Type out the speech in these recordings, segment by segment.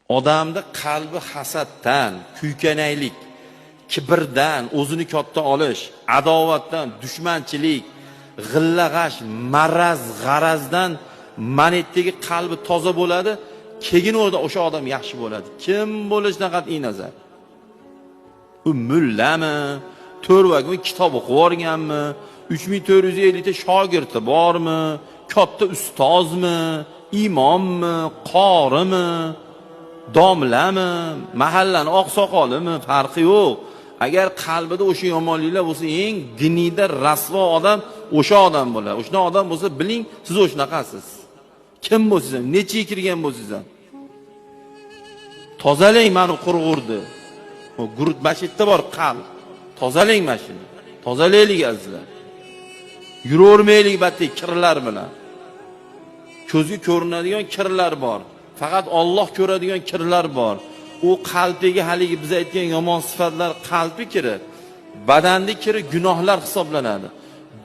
Odamda qalbi hasaddan, kuykanaylik, kibrdan, o'zini katta olish, adovatdan, dushmanchilik, g'illag'ash, maraz, g'arazdan manetdagi qalbi toza bo'ladi. Keyin o'sha odam yaxshi bo'ladi. Kim bo'lishidan qat'iy nazar. U mullami, to'rvakmi, kitob o'qib o'rganmi, 3450 ta shogirdi bormi, katta ustozmi, imommi, qorimi, domlami, mahallani oqsoqolimi, farqi yo'q. Agar qalbida o'sha yomonliklar bo'lsa, eng dinida rasvo odam o'sha odam bo'ladi. O'sha odam bo'lsa, biling, siz o'shanaqasiz. Kim bo'lsiz, necha kirgan bo'lsiz ham. Tozalang meni qurg'urdi. O gurut mashitda bor qalb. Tozalang mashina. Tozalaylik azizlar. Yuravermaylik batday kirlar bilan. Ko'zga ko'rinadigan kirlar bor. Faqat Alloh ko'radigan kirlar bor. U qalbdagi haligi biz aytgan yomon sifatlar qalbi kiri, badanda kiri gunohlar hisoblanadi.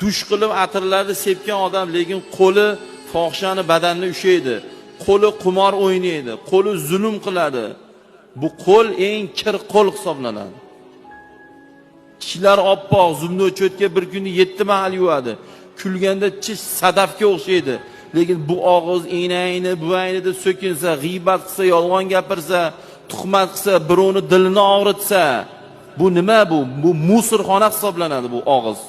Dush qilib atirlarni sepgan odam lekin qo'li fohishani badanni ushaydi. Qo'li qumor o'ynaydi, qo'li zulm qiladi. Bu qo'l eng kir qo'l hisoblanadi. Tishlar oppoq, zumni o'chotga bir kunda 7 mahal yuvadi. Kulganda tish sadafga o'xshaydi. Lekin bu og'iz enayni, bu aynida so'kinsa, g'iybat qilsa, yolg'on gapirsa, tuhmat qilsa, birovni dilini og'ritsa, bu nima bu? Bu musirxona hisoblanadi bu og'iz.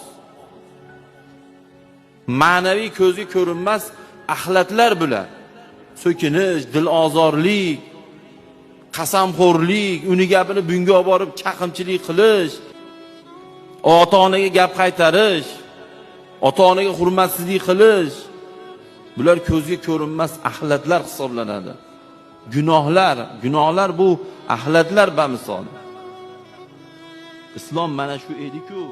Ma'naviy ko'zga ko'rinmas axlatlar bular. So'kinish, dilozorlik, qasamxo'rlik, uni gapini bunga olib borib chaqimchilik qilish, ota-onaga gap qaytarish, ota-onaga hurmatsizlik qilish, bular ko'zga ko'rinmas axlatlar hisoblanadi. Gunohlar bu axlatlar bamisol. Islom mana shu edi-ku.